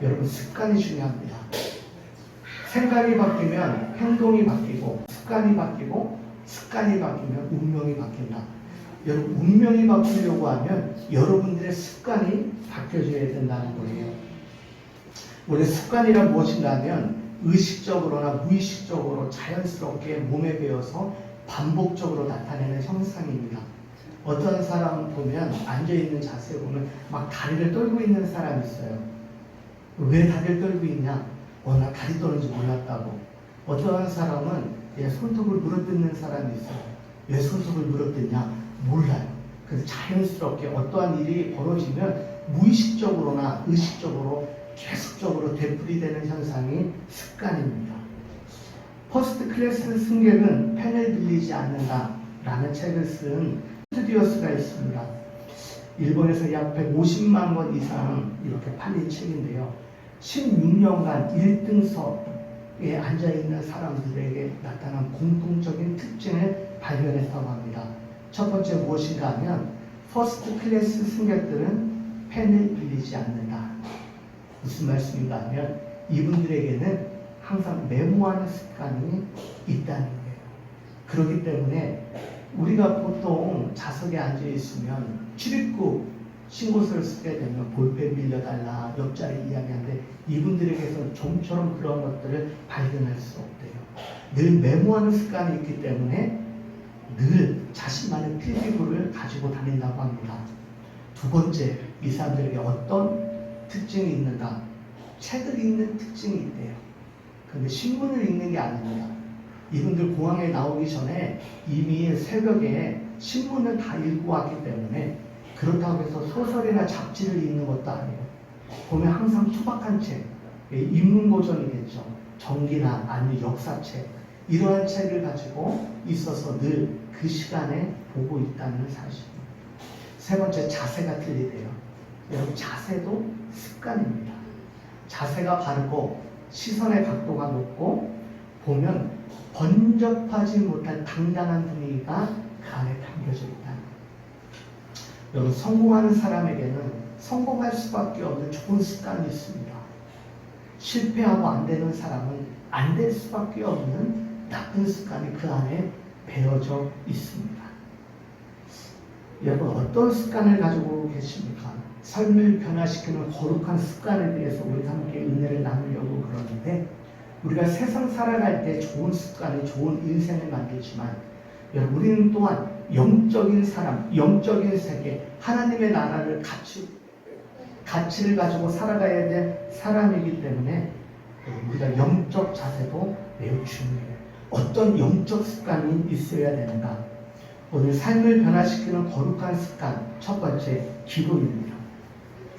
여러분, 습관이 중요합니다. 생각이 바뀌면 행동이 바뀌고, 습관이 바뀌고, 습관이 바뀌면 운명이 바뀐다. 여러분, 운명이 바뀌려고 하면 여러분들의 습관이 바뀌어져야 된다는 거예요. 원래 습관이란 무엇인가 하면 의식적으로나 무의식적으로 자연스럽게 몸에 배어서 반복적으로 나타내는 형상입니다. 어떤 사람 보면 앉아있는 자세 보면 막 다리를 떨고 있는 사람이 있어요. 왜 다리를 떨고 있냐? 나 다리 떠는지 몰랐다고. 어떤 사람은 손톱을 물어뜯는 사람이 있어요. 왜 손톱을 물어뜯냐? 몰라요. 그래서 자연스럽게 어떠한 일이 벌어지면 무의식적으로나 의식적으로 계속적으로 되풀이되는 현상이 습관입니다. 퍼스트 클래스 승객은 펜을 빌리지 않는다 라는 책을 쓴 스튜디오스가 있습니다. 일본에서 약 150만 권 이상 이렇게 팔린 책인데요. 16년간 1등석에 앉아있는 사람들에게 나타난 공통적인 특징을 발견했다고 합니다. 첫 번째 무엇인가 하면 퍼스트 클래스 승객들은 펜을 빌리지 않는다. 무슨 말씀인가 하면 이분들에게는 항상 메모하는 습관이 있다는 거예요. 그렇기 때문에 우리가 보통 좌석에 앉아 있으면 출입국 신고서를 쓰게 되면 볼펜 빌려달라 옆자리 이야기하는데 이분들에게서 좀처럼 그런 것들을 발견할 수 없대요. 늘 메모하는 습관이 있기 때문에 늘 자신만의 필기구를 가지고 다닌다고 합니다. 두 번째, 이 사람들에게 어떤 특징이 있는가? 책을 읽는 특징이 있대요. 그런데 신문을 읽는 게 아닙니다. 이분들 공항에 나오기 전에 이미 새벽에 신문을 다 읽고 왔기 때문에 그렇다고 해서 소설이나 잡지를 읽는 것도 아니에요. 보면 항상 투박한 책, 인문고전이겠죠. 전기나 아니면 역사책, 이러한 책을 가지고 있어서 늘 그 시간에 보고 있다는 사실입니다. 세 번째, 자세가 틀리대요. 여러분, 자세도 습관입니다. 자세가 바르고 시선의 각도가 높고 보면 번잡하지 못한 당당한 분위기가 그 안에 담겨져 있다. 여러분, 성공하는 사람에게는 성공할 수밖에 없는 좋은 습관이 있습니다. 실패하고 안 되는 사람은 안 될 수밖에 없는 나쁜 습관이 그 안에 배어져 있습니다. 여러분, 어떤 습관을 가지고 계십니까? 삶을 변화시키는 거룩한 습관에 대해서 우리가 함께 은혜를 나누려고 그러는데, 우리가 세상 살아갈 때 좋은 습관이 좋은 인생을 만들지만, 여러분, 우리는 또한 영적인 사람, 영적인 세계, 하나님의 나라를 가치를 가지고 살아가야 될 사람이기 때문에 우리가 영적 자세도 매우 중요해요. 어떤 영적 습관이 있어야 되는가? 오늘 삶을 변화시키는 거룩한 습관, 첫 번째, 기도입니다.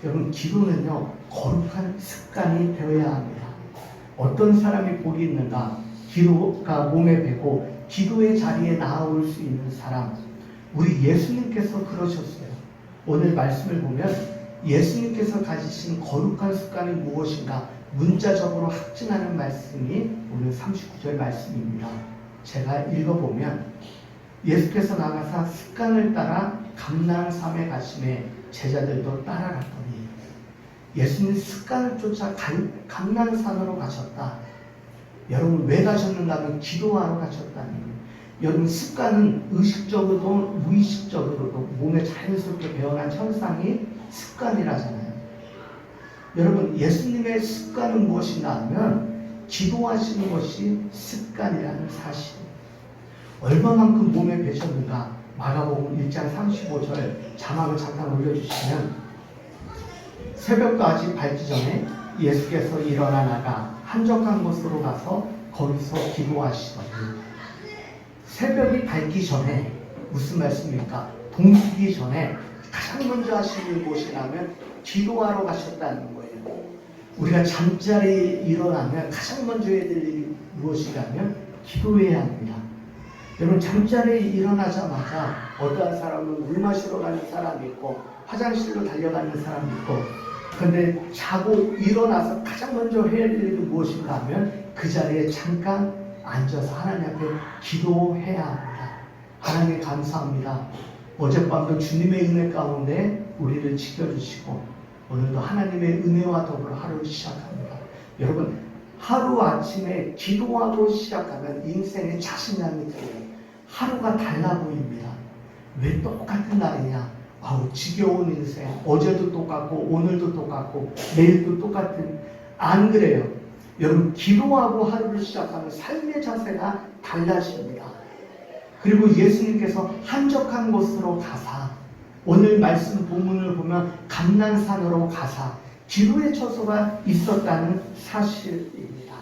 여러분, 기도는요, 거룩한 습관이 되어야 합니다. 어떤 사람이 복이 있는가? 기도가 몸에 배고 기도의 자리에 나아올 수 있는 사람. 우리 예수님께서 그러셨어요. 오늘 말씀을 보면 예수님께서 가지신 거룩한 습관이 무엇인가? 문자적으로 확증하는 말씀이 오늘 39절 말씀입니다. 제가 읽어보면, 예수께서 나가사 습관을 따라 감람산에 가심에 제자들도 따라갔더니, 예수님 습관을 쫓아 감람산으로 가셨다. 여러분, 왜 가셨는가 하면 기도하러 가셨다는 거예요. 여러분, 습관은 의식적으로도 무의식적으로도 몸에 자연스럽게 배어난 현상이 습관이라잖아요. 여러분, 예수님의 습관은 무엇인가 하면 기도하시는 것이 습관이라는 사실입니다. 얼마만큼 몸에 배셨는가? 마가복음 1장 35절 자막을 잠깐 올려주시면, 새벽까지 밝기 전에 예수께서 일어나 나가 한적한 곳으로 가서 거기서 기도하시더니, 새벽이 밝기 전에, 무슨 말씀입니까? 동트기 전에 가장 먼저 하시는 곳이라면 기도하러 가셨다는 거예요. 우리가 잠자리에 일어나면 가장 먼저 해야 될 일이 무엇인가 하면 기도해야 합니다. 여러분, 잠자리에 일어나자마자 어떠한 사람은 물 마시러 가는 사람이 있고 화장실로 달려가는 사람이 있고, 그런데 자고 일어나서 가장 먼저 해야 될 일이 무엇인가 하면 그 자리에 잠깐 앉아서 하나님 앞에 기도해야 합니다. 하나님 감사합니다. 어젯밤도 주님의 은혜 가운데 우리를 지켜주시고 오늘도 하나님의 은혜와 더불어 하루를 시작합니다. 여러분, 하루 아침에 기도하고 시작하면 인생의 자신감이 들어요. 하루가 달라 보입니다. 왜 똑같은 날이냐? 아우, 지겨운 인생. 어제도 똑같고 오늘도 똑같고 내일도 똑같은. 안 그래요. 여러분, 기도하고 하루를 시작하면 삶의 자세가 달라집니다. 그리고 예수님께서 한적한 곳으로 가사, 오늘 말씀 본문을 보면 감난산으로 가사 기도의 처소가 있었다는 사실입니다.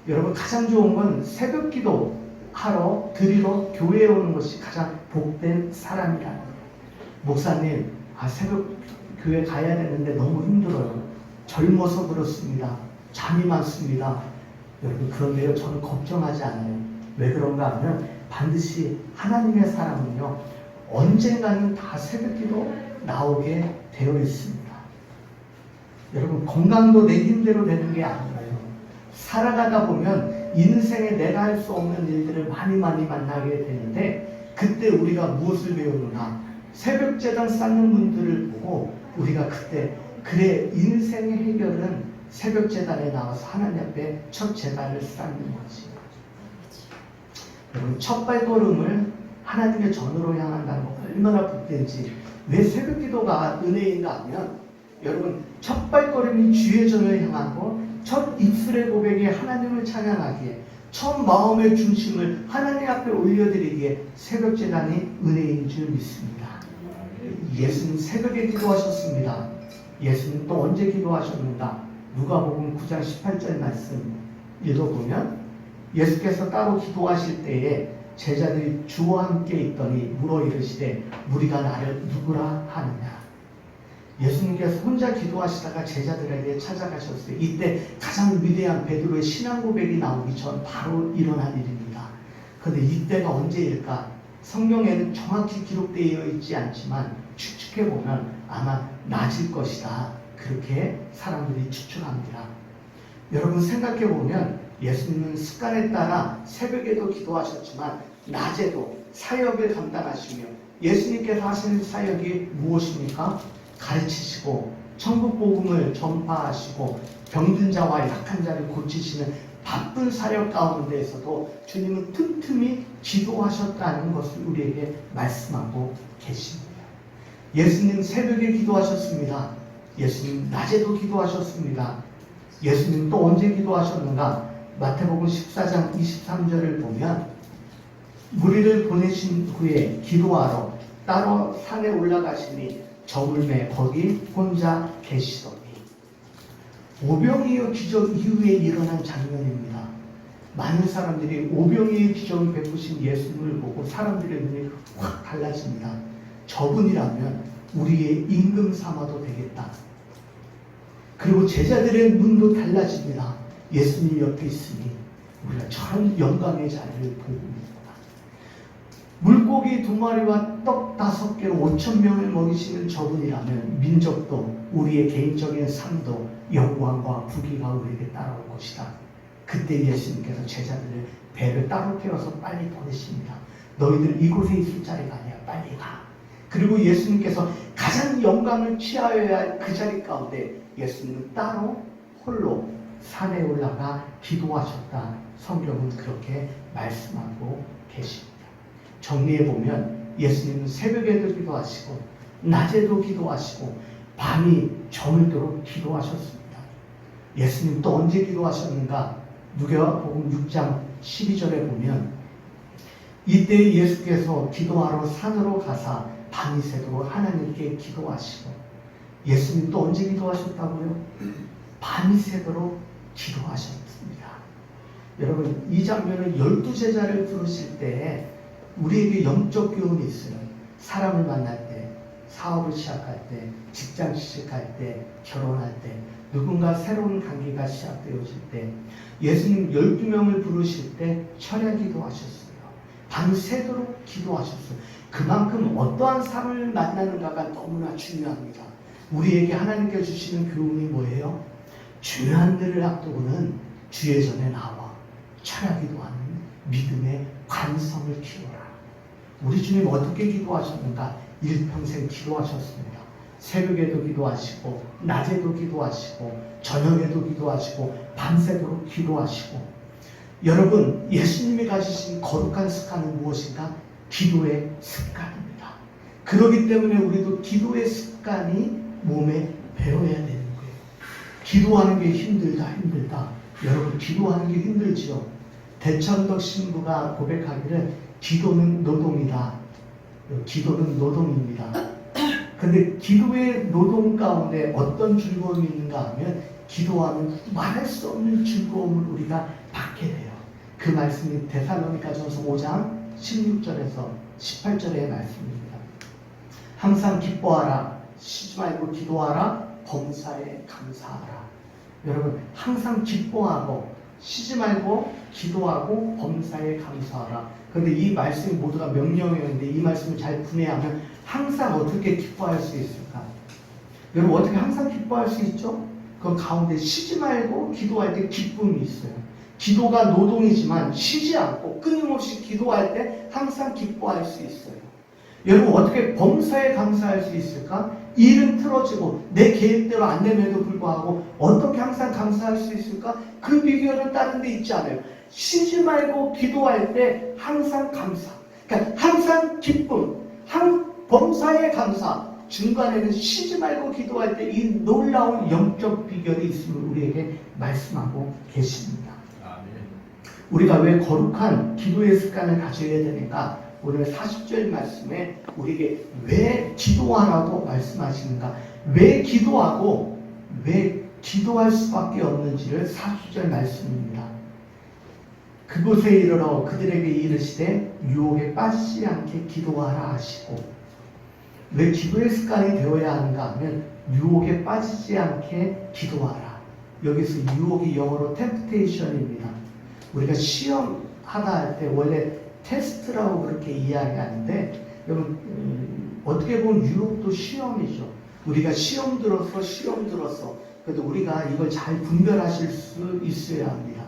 여러분, 가장 좋은 건 새벽 기도 하러 드리러 교회에 오는 것이 가장 복된 사람이라는 거예요. 목사님, 새벽 교회 가야 되는데 너무 힘들어요. 젊어서 그렇습니다. 잠이 많습니다. 여러분, 그런데요, 저는 걱정하지 않아요. 왜 그런가 하면 반드시 하나님의 사람은요, 언젠가는 다 새벽기도 나오게 되어 있습니다. 여러분, 건강도 내 힘대로 되는 게 아니에요. 살아가다 보면 인생에 내가 할 수 없는 일들을 많이 만나게 되는데, 그때 우리가 무엇을 배우느냐? 새벽 제단 쌓는 분들을 보고 우리가 그때, 그래, 인생의 해결은 새벽 제단에 나와서 하나님 앞에 첫 제단을 쌓는 거지. 여러분, 첫 발걸음을 하나님의 전으로 향한다는 거 얼마나 복된지. 왜 새벽 기도가 은혜인가 하면, 여러분, 첫 발걸음이 주의 전을 향하고 첫 입술의 고백이 하나님을 찬양하기에, 첫 마음의 중심을 하나님 앞에 올려드리기에 새벽 제단이 은혜인 줄 믿습니다. 예수님 새벽에 기도하셨습니다. 예수님 또 언제 기도하셨는가? 누가복음 9장 18절 말씀 읽어보면, 예수께서 따로 기도하실 때에 제자들이 주와 함께 있더니 물어 이르시되 무리가 나를 누구라 하느냐. 예수님께서 혼자 기도하시다가 제자들에게 찾아가셨어요. 이때 가장 위대한 베드로의 신앙 고백이 나오기 전 바로 일어난 일입니다. 그런데 이때가 언제일까? 성경에는 정확히 기록되어 있지 않지만 추측해보면 아마 낮일 것이다. 그렇게 사람들이 추측합니다. 여러분, 생각해보면 예수님은 습관에 따라 새벽에도 기도하셨지만 낮에도 사역을 감당하시며, 예수님께서 하시는 사역이 무엇입니까? 가르치시고 천국 복음을 전파하시고 병든 자와 약한 자를 고치시는 바쁜 사역 가운데에서도 주님은 틈틈이 기도하셨다는 것을 우리에게 말씀하고 계십니다. 예수님 새벽에 기도하셨습니다. 예수님 낮에도 기도하셨습니다. 예수님 또 언제 기도하셨는가? 마태복음 14장 23절을 보면, 무리를 보내신 후에 기도하러 따로 산에 올라가시니 저물매 거기 혼자 계시더니. 오병이어 기적 이후에 일어난 장면입니다. 많은 사람들이 오병이의 기적을 베푸신 예수님을 보고 사람들의 눈이 확 달라집니다. 저분이라면 우리의 임금 삼아도 되겠다. 그리고 제자들의 눈도 달라집니다. 예수님 옆에 있으니 우리가 저런 영광의 자리를 보고 있다. 물고기 2마리와 떡 5개로 5,000명을 먹이시는 저분이라면 민족도 우리의 개인적인 삶도 영광과 부귀가 우리에게 따라올 것이다. 그때 예수님께서 제자들을 배를 따로 태워서 빨리 보내십니다. 너희들 이곳에 있을 자리가 아니야. 빨리 가. 그리고 예수님께서 가장 영광을 취하여야 할 그 자리 가운데 예수님은 따로 홀로 산에 올라가 기도하셨다. 성경은 그렇게 말씀하고 계십니다. 정리해보면 예수님은 새벽에도 기도하시고 낮에도 기도하시고 밤이 저물도록 기도하셨습니다. 예수님 또 언제 기도하셨는가? 누가복음 6장 12절에 보면, 이때 예수께서 기도하러 산으로 가사 밤이 새도록 하나님께 기도하시고. 예수님 또 언제 기도하셨다고요? 밤이 새도록 기도하셨습니다. 여러분, 이 장면은 12제자를 부르실 때 우리에게 영적 교훈이 있어요. 사람을 만날 때, 사업을 시작할 때, 직장 시작할 때, 결혼할 때, 누군가 새로운 관계가 시작되어질 때, 예수님 12명을 부르실 때 철야 기도하셨어요. 밤새도록 기도하셨어요. 그만큼 어떠한 삶을 만나는가가 너무나 중요합니다. 우리에게 하나님께 주시는 교훈이 뭐예요? 중요한 일을 앞두고는 주의 전에 나와 철야 기도하는 믿음의 관성을 키워라. 우리 주님 어떻게 기도하셨는가? 일평생 기도하셨습니다. 새벽에도 기도하시고 낮에도 기도하시고 저녁에도 기도하시고 밤새도록 기도하시고. 여러분, 예수님이 가지신 거룩한 습관은 무엇인가? 기도의 습관입니다. 그렇기 때문에 우리도 기도의 습관이 몸에 배워야 되는 거예요. 기도하는 게 힘들다. 여러분, 기도하는 게 힘들지요. 대천덕 신부가 고백하기를 기도는 노동이다. 기도는 노동입니다. 근데 기도의 노동 가운데 어떤 즐거움이 있는가 하면 기도하면 말할 수 없는 즐거움을 우리가 받게 돼요. 그 말씀이 데살로니가전서 5장 16절에서 18절의 말씀입니다. 항상 기뻐하라. 쉬지 말고 기도하라. 범사에 감사하라. 여러분, 항상 기뻐하고 쉬지 말고 기도하고 범사에 감사하라. 그런데 이 말씀이 모두가 명령이었는데 이 말씀을 잘 분해하면 항상 어떻게 기뻐할 수 있을까? 여러분, 어떻게 항상 기뻐할 수 있죠? 그 가운데 쉬지 말고 기도할 때 기쁨이 있어요. 기도가 노동이지만 쉬지 않고 끊임없이 기도할 때 항상 기뻐할 수 있어요. 여러분, 어떻게 범사에 감사할 수 있을까? 일은 틀어지고 내 계획대로 안 됨에도 불구하고 어떻게 항상 감사할 수 있을까? 그 비결은 다른 데 있지 않아요. 쉬지 말고 기도할 때 항상 감사. 그러니까 항상 기쁨, 범사에 감사. 중간에는 쉬지 말고 기도할 때 이 놀라운 영적 비결이 있음을 우리에게 말씀하고 계십니다. 우리가 왜 거룩한 기도의 습관을 가져야 되는가? 오늘 40절 말씀에 우리에게 왜 기도하라고 말씀하시는가? 왜 기도하고 왜 기도할 수밖에 없는지를 40절 말씀입니다. 그곳에 이르러 그들에게 이르시되 유혹에 빠지지 않게 기도하라 하시고. 왜 기도의 습관이 되어야 하는가 하면 유혹에 빠지지 않게 기도하라. 여기서 유혹이 영어로 temptation입니다. 우리가 시험하다 할 때 원래 테스트라고 그렇게 이야기하는데, 여러분, 어떻게 보면 유혹도 시험이죠. 우리가 시험 들어서 그래도 우리가 이걸 잘 분별하실 수 있어야 합니다.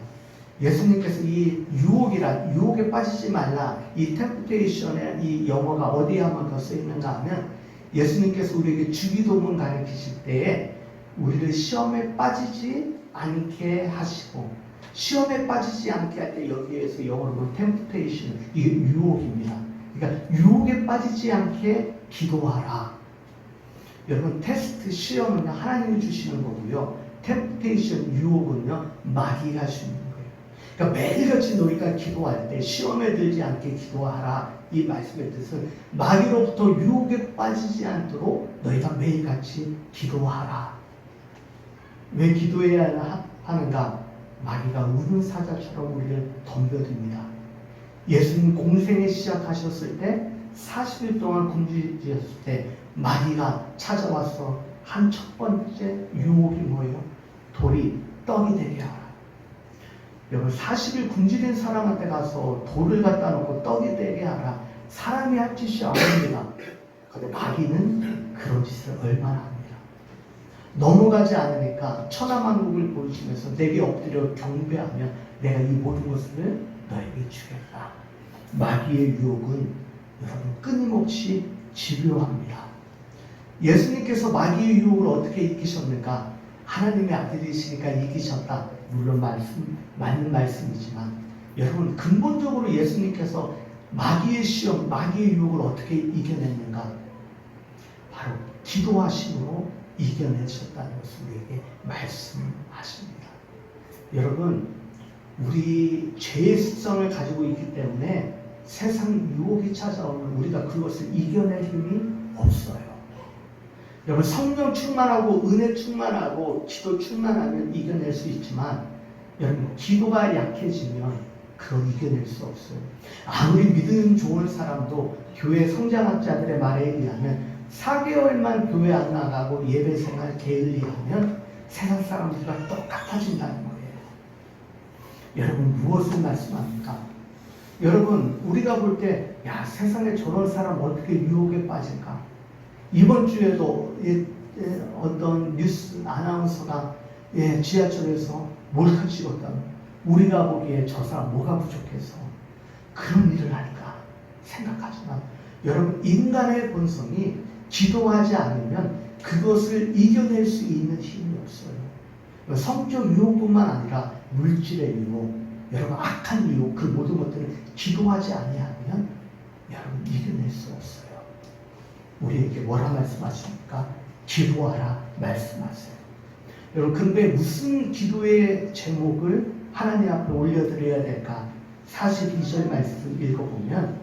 예수님께서 이 유혹에 빠지지 말라, 이 템프테이션의 이 영어가 어디에 한번 더 쓰이는가 하면 예수님께서 우리에게 주기도문 가르치실 때에 우리를 시험에 빠지지 않게 하시고, 시험에 빠지지 않게 할 때 여기에서 영어로 템프테이션, 이게 유혹입니다. 그러니까 유혹에 빠지지 않게 기도하라. 여러분, 테스트, 시험은 하나님이 주시는 거고요. 템프테이션, 유혹은요, 마귀가 주는 거예요. 그러니까 매일같이 너희가 기도할 때 시험에 들지 않게 기도하라. 이 말씀의 뜻은 마귀로부터 유혹에 빠지지 않도록 너희가 매일같이 기도하라. 왜 기도해야 하는가? 마귀가 우는 사자처럼 우리를 덤벼듭니다. 예수님 공생에 시작하셨을 때 40일 동안 굶주렸을 때 마귀가 찾아와서 한 첫 번째 유혹이 뭐예요? 돌이 떡이 되게 하라. 여러분, 40일 굶주린 사람한테 가서 돌을 갖다 놓고 떡이 되게 하라. 사람이 할 짓이 아닙니다. 그런데 마귀는 그런 짓을 얼마나 합니다. 넘어가지 않으니까 천하만국을 보여주면서 내게 엎드려 경배하면 내가 이 모든 것을 너에게 주겠다. 마귀의 유혹은 여러분 끊임없이 집요합니다. 예수님께서 마귀의 유혹을 어떻게 이기셨는가? 하나님의 아들이시니까 이기셨다. 물론 맞는 말씀이지만 여러분, 근본적으로 예수님께서 마귀의 시험, 마귀의 유혹을 어떻게 이겨냈는가? 바로 기도하심으로 이겨내셨다는 것을 우리에게 말씀하십니다. 여러분, 우리 죄의 습성을 가지고 있기 때문에 세상 유혹이 찾아오면 우리가 그것을 이겨낼 힘이 없어요. 여러분, 성령 충만하고 은혜 충만하고 기도 충만하면 이겨낼 수 있지만 여러분, 기도가 약해지면 그걸 이겨낼 수 없어요. 아무리 믿음 좋은 사람도 교회 성장학자들의 말에 의하면 4개월만 교회 안 나가고 예배 생활 게을리하면 세상 사람들과 똑같아진다는 거예요. 여러분, 무엇을 말씀합니까? 여러분, 우리가 볼 때 세상에 저런 사람 어떻게 유혹에 빠질까? 이번 주에도 어떤 뉴스 아나운서가 지하철에서 몰카 찍었다. 우리가 보기에 저 사람 뭐가 부족해서 그런 일을 할까 생각하지만 여러분, 인간의 본성이 기도하지 않으면 그것을 이겨낼 수 있는 힘이 없어요. 성적 유혹뿐만 아니라 물질의 유혹, 여러분 악한 유혹, 그 모든 것들을 기도하지 아니하면 여러분 이겨낼 수 없어요. 우리에게 뭐라 말씀하십니까? 기도하라 말씀하세요. 여러분, 근데 무슨 기도의 제목을 하나님 앞에 올려드려야 될까? 42절 말씀 읽어보면,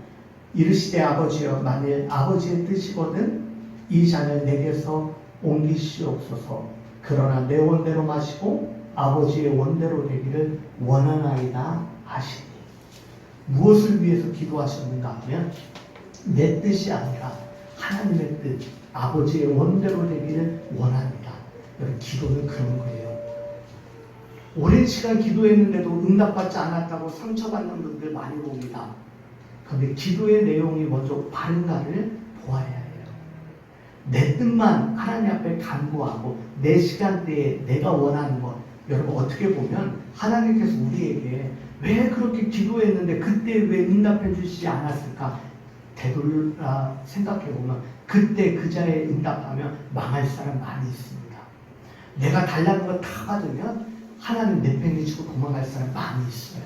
이르시되 아버지여, 만일 아버지의 뜻이거든 이 잔을 내게서 옮기시옵소서. 그러나 내 원대로 마시고 아버지의 원대로 되기를 원하나이다 하시니. 무엇을 위해서 기도하셨는가 하면 내 뜻이 아니라 하나님의 뜻, 아버지의 원대로 되기를 원합니다. 여러분, 기도는 그런 거예요. 오랜 시간 기도했는데도 응답받지 않았다고 상처받는 분들 많이 봅니다. 그런데 기도의 내용이 먼저 바른가를 보아야 해요. 내 뜻만 하나님 앞에 간구하고 내 시간대에 내가 원하는 것, 여러분 어떻게 보면 하나님께서 우리에게 왜 그렇게 기도했는데 그때 왜 응답해 주시지 않았을까? 되돌아 생각해 보면 그때 그 자리에 응답하면 망할 사람 많이 있습니다. 내가 달라는 거 다 받으면 하나님 내팽개치고 도망갈 사람 많이 있어요.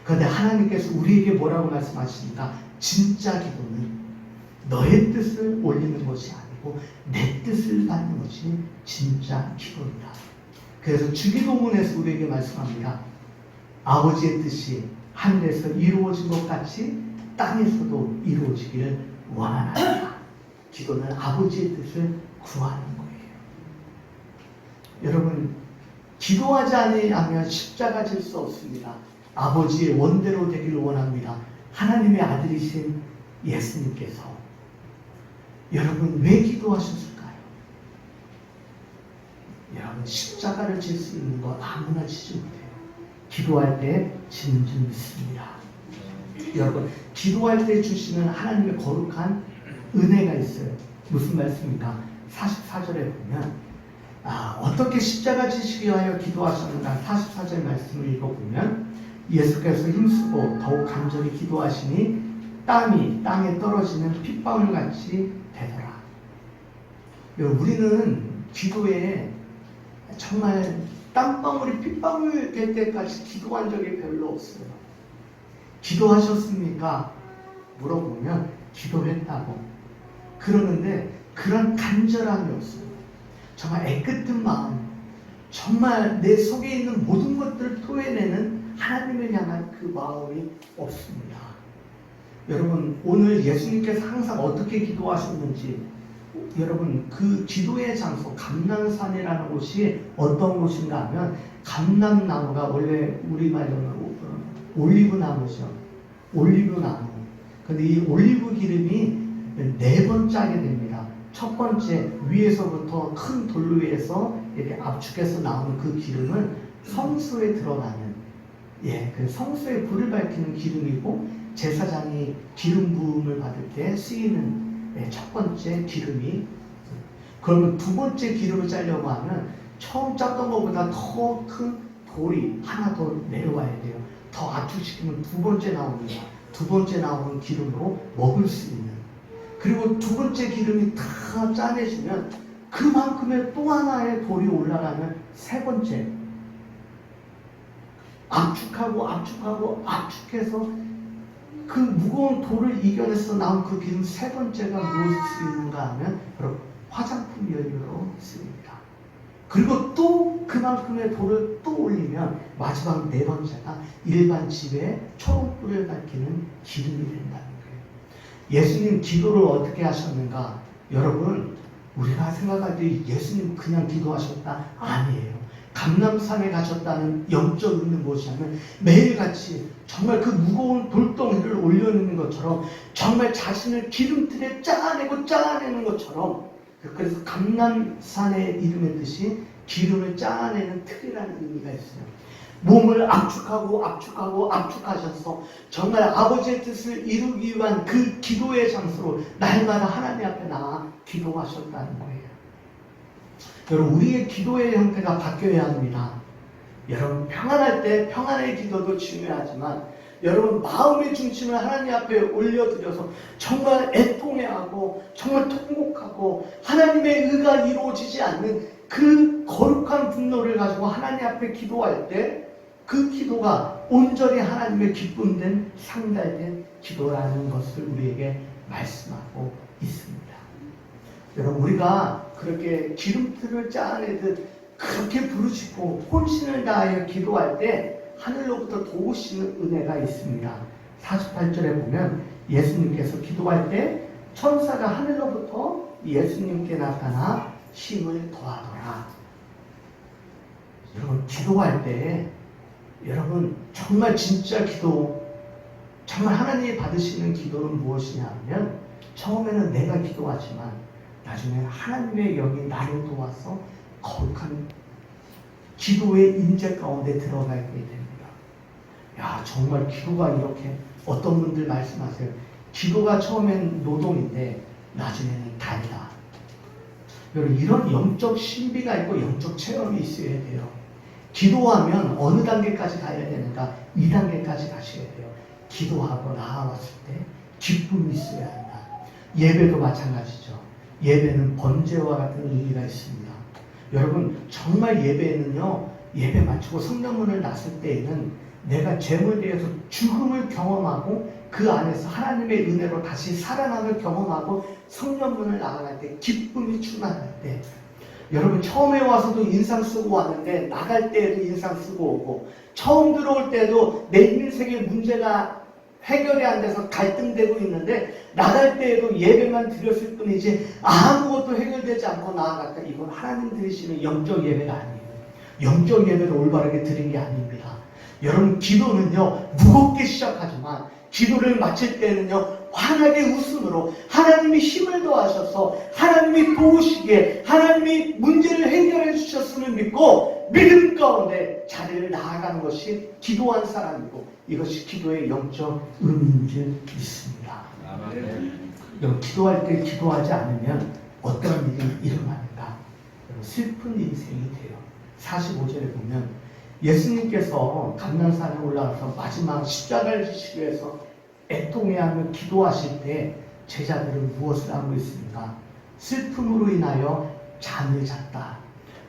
그런데 하나님께서 우리에게 뭐라고 말씀하십니까? 진짜 기도는 너의 뜻을 올리는 것이 아니고 내 뜻을 받는 것이 진짜 기도입니다. 그래서 주기도문에서 우리에게 말씀합니다. 아버지의 뜻이 하늘에서 이루어진 것 같이 땅에서도 이루어지기를 원하나이다. 기도는 아버지의 뜻을 구하는 거예요. 여러분, 기도하지 않으면 십자가 질 수 없습니다. 아버지의 원대로 되기를 원합니다. 하나님의 아들이신 예수님께서 여러분 왜 기도하셨을까요? 여러분, 십자가를 질 수 있는 것 아무나 지지 못해요. 기도할 때 지는 줄 믿습니다. 여러분, 기도할 때 주시는 하나님의 거룩한 은혜가 있어요. 무슨 말씀입니까? 44절에 보면 어떻게 십자가 지시기 위하여 기도하셨는가? 44절 말씀을 읽어보면 예수께서 힘쓰고 더욱 간절히 기도하시니 땀이 땅에 떨어지는 핏방울같이 되더라. 여러분, 우리는 기도에 정말 땀방울이 핏방울 될 때까지 기도한 적이 별로 없어요. 기도하셨습니까? 물어보면 기도했다고 그러는데 그런 간절함이 없어요. 정말 애틋한 마음, 정말 내 속에 있는 모든 것들을 토해내는 하나님을 향한 그 마음이 없습니다. 여러분, 오늘 예수님께서 항상 어떻게 기도하셨는지, 여러분, 그 기도의 장소 감람산이라는 곳이 어떤 곳인가 하면, 감람나무가 원래 우리말로는 올리브 나무죠. 올리브 나무. 근데 이 올리브 기름이 4번 짜게 됩니다. 첫 번째, 위에서부터 큰 돌 위에서 이렇게 압축해서 나오는 그 기름은 성소에 들어가는, 그 성소에 불을 밝히는 기름이고, 제사장이 기름 부음을 받을 때 쓰이는 첫 번째 기름이, 그러면 두 번째 기름을 짜려고 하면 처음 짰던 것보다 더 큰 돌이 하나 더 내려와야 돼요. 더 압축시키면 두 번째 나옵니다. 두 번째 나오는 기름으로 먹을 수 있는. 그리고 두 번째 기름이 다 짜내지면 그만큼의 또 하나의 돌이 올라가면 세 번째. 압축해서 그 무거운 돌을 이겨내서 나온 그 기름 세 번째가 무엇을 수 있는가 하면 바로 화장품 연료로 쓰입니다. 그리고 또 그만큼의 돌을 또 올리면 마지막 4번째가 일반 집에 초록불을 밝히는 기름이 된다는 거예요. 예수님 기도를 어떻게 하셨는가? 여러분, 우리가 생각할 때 예수님 그냥 기도하셨다? 아니에요. 감람산에 가셨다는 영적 의미는 무엇이냐면 매일같이 정말 그 무거운 돌덩이를 올려놓는 것처럼 정말 자신을 기름틀에 짜내는 것처럼, 그래서 감람산의 이름의 뜻이 기름을 짜내는 틀이라는 의미가 있어요. 몸을 압축하셔서 정말 아버지의 뜻을 이루기 위한 그 기도의 장소로 날마다 하나님 앞에 나와 기도하셨다는 거예요. 여러분, 우리의 기도의 형태가 바뀌어야 합니다. 여러분, 평안할 때 평안의 기도도 중요하지만 여러분 마음의 중심을 하나님 앞에 올려드려서 정말 애통해하고 정말 통곡하고 하나님의 의가 이루어지지 않는 그 거룩한 분노를 가지고 하나님 앞에 기도할 때 그 기도가 온전히 하나님의 기쁨된 상달된 기도라는 것을 우리에게 말씀하고 있습니다. 여러분 우리가 그렇게 기름틀을 짜내듯 그렇게 부르짖고 혼신을 다하여 기도할 때 하늘로부터 도우시는 은혜가 있습니다. 48절에 보면 예수님께서 기도할 때 천사가 하늘로부터 예수님께 나타나 힘을 더하더라. 여러분 기도할 때 여러분 정말 진짜 기도, 정말 하나님이 받으시는 기도는 무엇이냐 하면 처음에는 내가 기도하지만 나중에 하나님의 영이 나를 도와서 거룩한 기도의 임재 가운데 들어가게 됩니다. 야, 정말 기도가 이렇게, 어떤 분들 말씀하세요. 기도가 처음엔 노동인데 나중에는 달이다. 여러분 이런 영적 신비가 있고 영적 체험이 있어야 돼요. 기도하면 어느 단계까지 가야 되는가? 2단계까지 가셔야 돼요. 기도하고 나아왔을 때 기쁨이 있어야 한다. 예배도 마찬가지죠. 예배는 번제와 같은 의미가 있습니다. 여러분 정말 예배는요, 예배 마치고 성령문을 났을 때에는 내가 죄물에 대해서 죽음을 경험하고 그 안에서 하나님의 은혜로 다시 살아남을 경험하고 성령문을 나갈 때 기쁨이 충만할 때, 여러분 처음에 와서도 인상 쓰고 왔는데 나갈 때에도 인상 쓰고 오고, 처음 들어올 때도 내 인생의 문제가 해결이 안 돼서 갈등되고 있는데 나갈 때에도 예배만 드렸을 뿐이지 아무것도 해결되지 않고 나아갔다. 이건 하나님 드리시는 영적 예배가 아니에요. 영적 예배를 올바르게 드린 게 아닙니다. 여러분 기도는요 무겁게 시작하지만 기도를 마칠 때는요 환하게 웃음으로 하나님이 힘을 더하셔서 하나님이 도우시기에 하나님이 문제를 해결해 주셨음을 믿고 믿음 가운데 자리를 나아가는 것이 기도한 사람이고, 이것이 기도의 영적 의미인 줄 믿습니다. 여러분 기도할 때 기도하지 않으면 어떤 일이 일어나는가? 슬픈 인생이 돼요. 45절에 보면 예수님께서 감난산에 올라가서 마지막 십자가를 지시기 위해서 애통해하며 기도하실 때 제자들은 무엇을 하고 있습니까? 슬픔으로 인하여 잠을 잤다.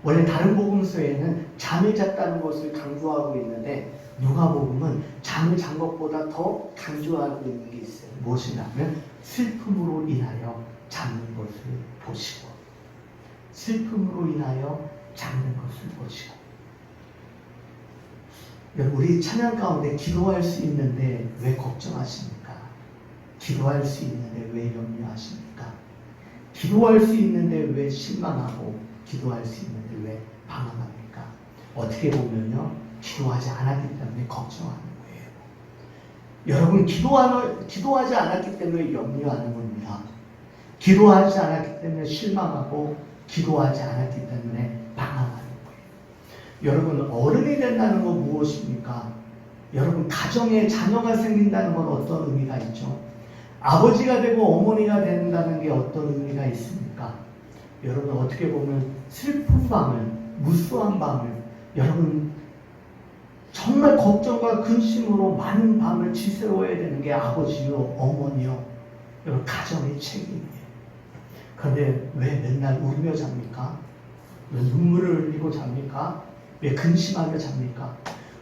원래 다른 복음서에는 잠을 잤다는 것을 강조하고 있는데 누가복음은 잠을 잔 것보다 더 강조하고 있는 게 있어요. 무엇이냐면 슬픔으로 인하여 잠든 것을 보시고, 슬픔으로 인하여 잠든 것을 보시고. 우리 찬양 가운데 기도할 수 있는데 왜 걱정하십니까? 기도할 수 있는데 왜 염려하십니까? 기도할 수 있는데 왜 실망하고 기도할 수 있는데 왜 방황합니까? 어떻게 보면요 기도하지 않았기 때문에 걱정하는 거예요. 여러분 기도하지 않았기 때문에 염려하는 겁니다. 기도하지 않았기 때문에 실망하고 기도하지 않았기 때문에 방황하는 거예요. 여러분 어른이 된다는 건 무엇입니까? 여러분 가정에 자녀가 생긴다는 건 어떤 의미가 있죠? 아버지가 되고 어머니가 된다는 게 어떤 의미가 있습니까? 여러분 어떻게 보면 슬픈 밤을, 무수한 밤을, 여러분 정말 걱정과 근심으로 많은 밤을 지새워야 되는 게 아버지요 어머니요 여러분 가정의 책임이에요. 그런데 왜 맨날 울며 잡니까? 왜 눈물을 흘리고 잡니까? 왜 근심하며 잡니까?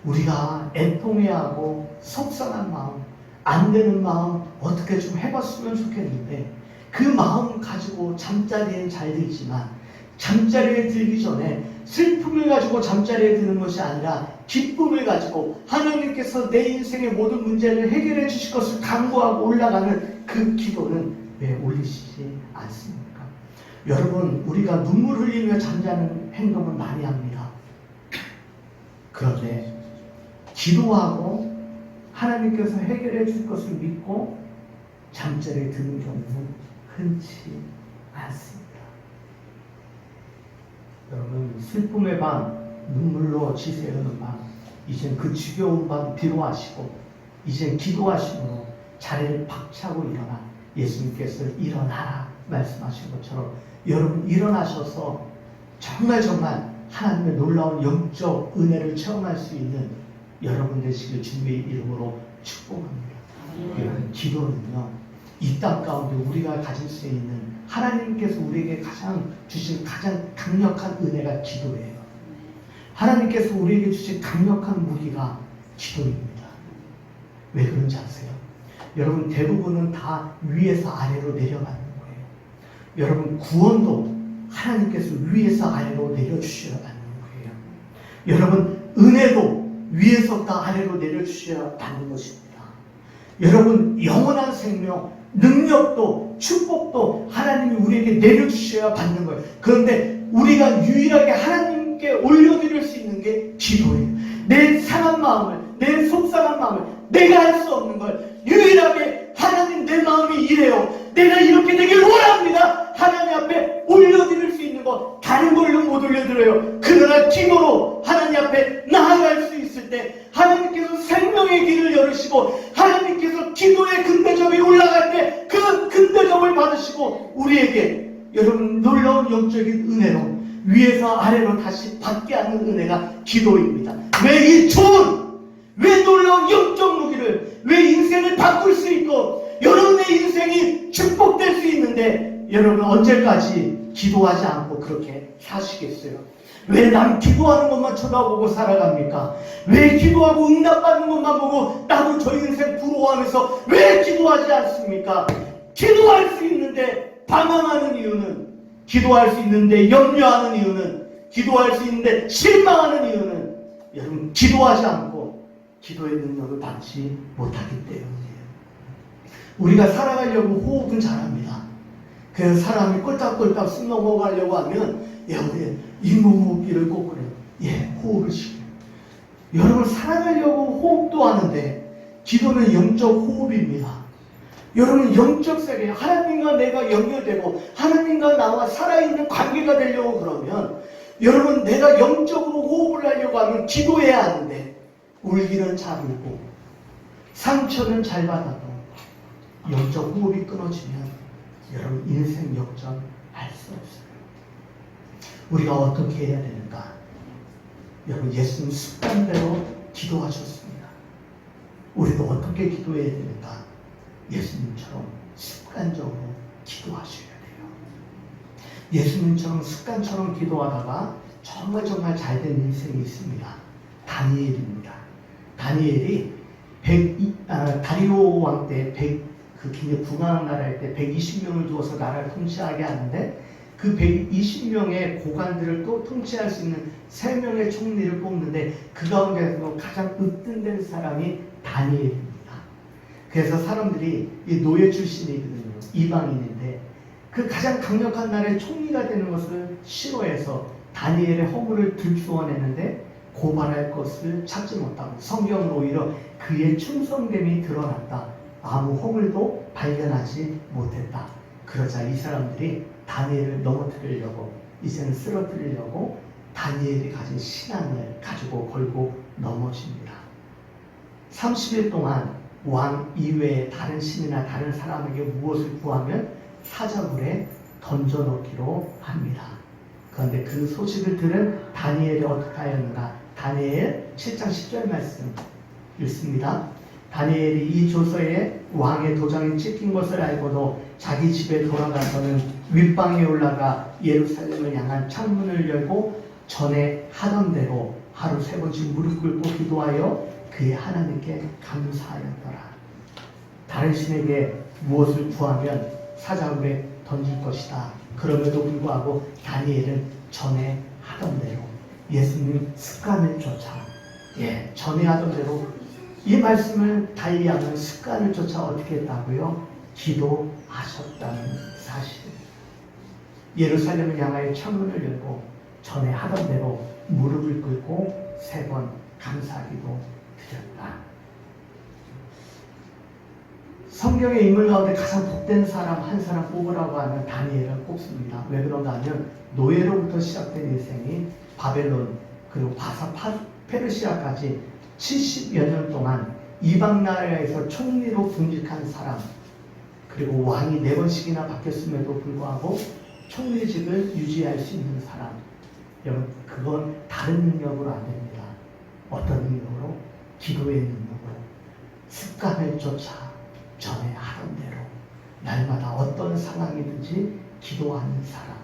우리가 애통해하고 속상한 마음, 안 되는 마음 어떻게 좀 해봤으면 좋겠는데 그 마음 가지고 잠자리에 잘 들지만 잠자리에 들기 전에 슬픔을 가지고 잠자리에 드는 것이 아니라 기쁨을 가지고 하나님께서 내 인생의 모든 문제를 해결해 주실 것을 간구하고 올라가는 그 기도는 왜 올리시지 않습니까? 여러분 우리가 눈물 흘리며 잠자는 행동은 많이 합니다. 그런데 기도하고 하나님께서 해결해 줄 것을 믿고 잠자리에 드는 경우는 흔치 않습니다. 여러분 슬픔의 밤, 눈물로 지새우는 밤, 이젠 그 지겨운 밤 뒤로하시고 이젠 기도하심으로 자리를 박차고 일어나 예수님께서 일어나라 말씀하신 것처럼 여러분 일어나셔서 정말 하나님의 놀라운 영적 은혜를 체험할 수 있는 여러분 되시길 주님의 이름으로 축복합니다. 여러분, 기도는요, 이 땅 가운데 우리가 가질 수 있는 하나님께서 우리에게 주신 가장 강력한 은혜가 기도예요. 하나님께서 우리에게 주신 강력한 무기가 기도입니다. 왜 그런지 아세요? 여러분, 대부분은 다 위에서 아래로 내려가는 거예요. 여러분, 구원도 하나님께서 위에서 아래로 내려주셔야 하는 거예요. 여러분, 은혜도 위에서부터 아래로 내려주셔야 하는 것입니다. 여러분, 영원한 생명, 능력도 축복도 하나님이 우리에게 내려주셔야 받는 거예요. 그런데 우리가 유일하게 하나님께 올려드릴 수 있는 게 기도예요. 내 상한 마음을, 내 속상한 마음을, 내가 할 수 없는 걸 유일하게 하나님, 내 마음이 이래요, 내가 이렇게 되길 원합니다, 하나님 앞에 올려드릴 수 있는 거 다른 걸로 못 올려드려요. 그러나 기도로 하나님 앞에 나아갈 수 있을 때 하나님께서 생명의 길을 열으시고 하나님께서 기도의 근대점이 올라갈 때 그 근대점을 받으시고 우리에게, 여러분, 놀라운 영적인 은혜로 위에서 아래로 다시 받게 하는 은혜가 기도입니다. 왜 이 좋은, 왜 놀라운 영적 무기를, 왜 인생을 바꿀 수 있고 여러분의 인생이 축복될 수 있는데 여러분 언제까지 기도하지 않고 그렇게 사시겠어요? 왜 남 기도하는 것만 쳐다보고 살아갑니까? 왜 기도하고 응답받는 것만 보고 나도 저 인생 부러워하면서 왜 기도하지 않습니까? 기도할 수 있는데 방황하는 이유는, 기도할 수 있는데 염려하는 이유는, 기도할 수 있는데 실망하는 이유는 여러분 기도하지 않고 기도의 능력을 받지 못하기 때문이에요. 우리가 살아가려고 호흡은 잘합니다. 그래서 사람이 꼴딱꼴딱 숨 넘어가려고 하면 우리 인공호흡기를 꼭 그래요. 호흡을 쉬고. 여러분, 살아가려고 호흡도 하는데 기도는 영적 호흡입니다. 여러분, 영적 세계, 하나님과 내가 연결되고 하나님과 나와 살아있는 관계가 되려고 그러면 여러분, 내가 영적으로 호흡을 하려고 하면 기도해야 하는데 울기는 잘 울고 상처는 잘 받아도 영적 호흡이 끊어지면 여러분 인생 역전 할 수 없어요. 우리가 어떻게 해야 되는가? 여러분, 예수님 습관대로 기도하셨습니다. 우리도 어떻게 기도해야 되는가? 예수님처럼 습관적으로 기도하셔야 돼요. 예수님처럼 습관처럼 기도하다가 정말 잘된 인생이 있습니다. 다니엘입니다. 다니엘이 다리오 왕 때 굉장히 부강한 나라일 때 120명을 두어서 나라를 통치하게 하는데 그 120명의 고관들을 또 통치할 수 있는 3명의 총리를 뽑는데 그 가운데서 가장 으뜸된 사람이 다니엘입니다. 그래서 사람들이 이 노예 출신이거든요. 이방인인데 그 가장 강력한 나라의 총리가 되는 것을 싫어해서 다니엘의 허물을 들추어내는데 고발할 것을 찾지 못하고 성경은 오히려 그의 충성됨이 드러났다, 아무 허물도 발견하지 못했다. 그러자 이 사람들이 다니엘을 넘어뜨리려고, 이제는 쓰러뜨리려고 다니엘이 가진 신앙을 가지고 걸고 넘어집니다. 30일 동안 왕 이외에 다른 신이나 다른 사람에게 무엇을 구하면 사자굴에 던져넣기로 합니다. 그런데 그 소식을 들은 다니엘이 어떻게 하였는가? 다니엘 7장 10절 말씀 읽습니다. 다니엘이 이 조서에 왕의 도장이 찍힌 것을 알고도 자기 집에 돌아가서는 윗방에 올라가 예루살렘을 향한 창문을 열고 전에 하던 대로 하루 3번씩 무릎 꿇고 기도하여 그의 하나님께 감사하였더라. 다른 신에게 무엇을 구하면 사자굴에 던질 것이다. 그럼에도 불구하고 다니엘은 전에 하던 대로 예수님 습관을 쫓아, 전에 하던 대로 이 말씀을 달리하는 습관을 쫓아 어떻게 했다고요? 기도하셨다는 사실입니다. 예루살렘을 향하여 창문을 열고 전에 하던 대로 무릎을 꿇고 3번 감사기도 드렸다. 성경의 인물 가운데 가장 복된 사람 한 사람 뽑으라고 하면 다니엘을 꼽습니다. 왜 그런가 하면 노예로부터 시작된 인생이 바벨론 그리고 페르시아까지 70여 년 동안 이방 나라에서 총리로 군직한 사람, 그리고 왕이 4번씩이나 바뀌었음에도 불구하고 총리직을 유지할 수 있는 사람, 여러분, 그건 다른 능력으로 안 됩니다. 어떤 능력으로? 기도의 능력으로, 습관을 쫓아 전에 하던 대로 날마다 어떤 상황이든지 기도하는 사람,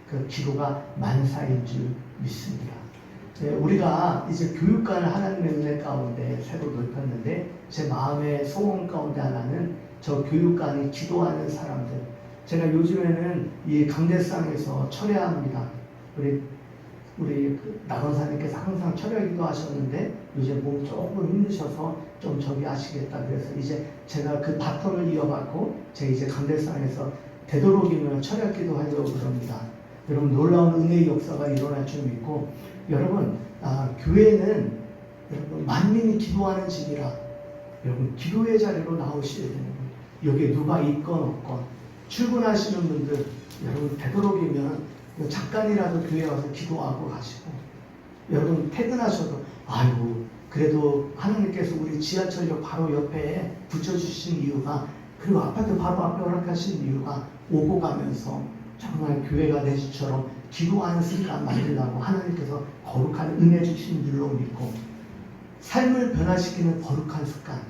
그 기도가 만사인 줄 믿습니다. 우리가 이제 교육관을 하나님의 은혜 가운데 새로 넓혔는데 제 마음의 소원 가운데 하나는 저 교육관이 기도하는 사람들. 제가 요즘에는 이 강대상에서 철야합니다. 우리 나건사님께서 항상 철야기도 하셨는데 요즘 몸 조금 힘드셔서 좀 저기 하시겠다 그래서 이제 제가 그 바톤을 이어받고 제 이제 강대상에서 되도록이면 철야기도 하려고 그럽니다. 여러분 놀라운 은혜의 역사가 일어날 줄 믿고 여러분 교회는 여러분 만민이 기도하는 집이라 여러분 기도의 자리로 나오셔야 되는 거예요. 여기에 누가 있건 없건 출근하시는 분들 여러분 되도록이면 잠깐이라도 교회에 와서 기도하고 가시고 여러분 퇴근하셔도 아이고 그래도 하나님께서 우리 지하철역 바로 옆에 붙여주신 이유가 그리고 아파트 바로 앞에 허락하신 이유가 오고 가면서 정말 교회가 내 집처럼 기도하는 습관 만들라고 하나님께서 거룩한 은혜 주신 줄로 믿고 삶을 변화시키는 거룩한 습관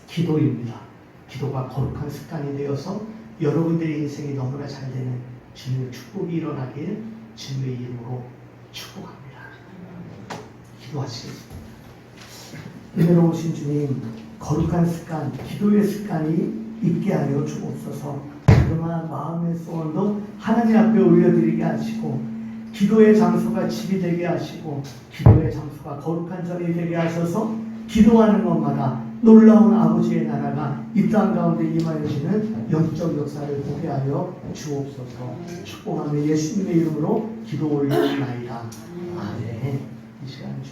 기도입니다. 기도가 거룩한 습관이 되어서 여러분들의 인생이 너무나 잘 되는 주님의 축복이 일어나길 주님의 이름으로 축복합니다. 기도하시겠습니다. 은혜로우신 주님, 거룩한 습관, 기도의 습관이 있게 하여 주옵소서. 그동안 마음의 소원도 하나님 앞에 올려드리게 하시고 기도의 장소가 집이 되게 하시고 기도의 장소가 거룩한 자리 되게 하셔서 기도하는 것마다 놀라운 아버지의 나라가 이 땅 가운데 임하여지는 영적 역사를 보게 하여 주옵소서. 축복하며 예수님의 이름으로 기도 올리나이다. 아멘. 이 시간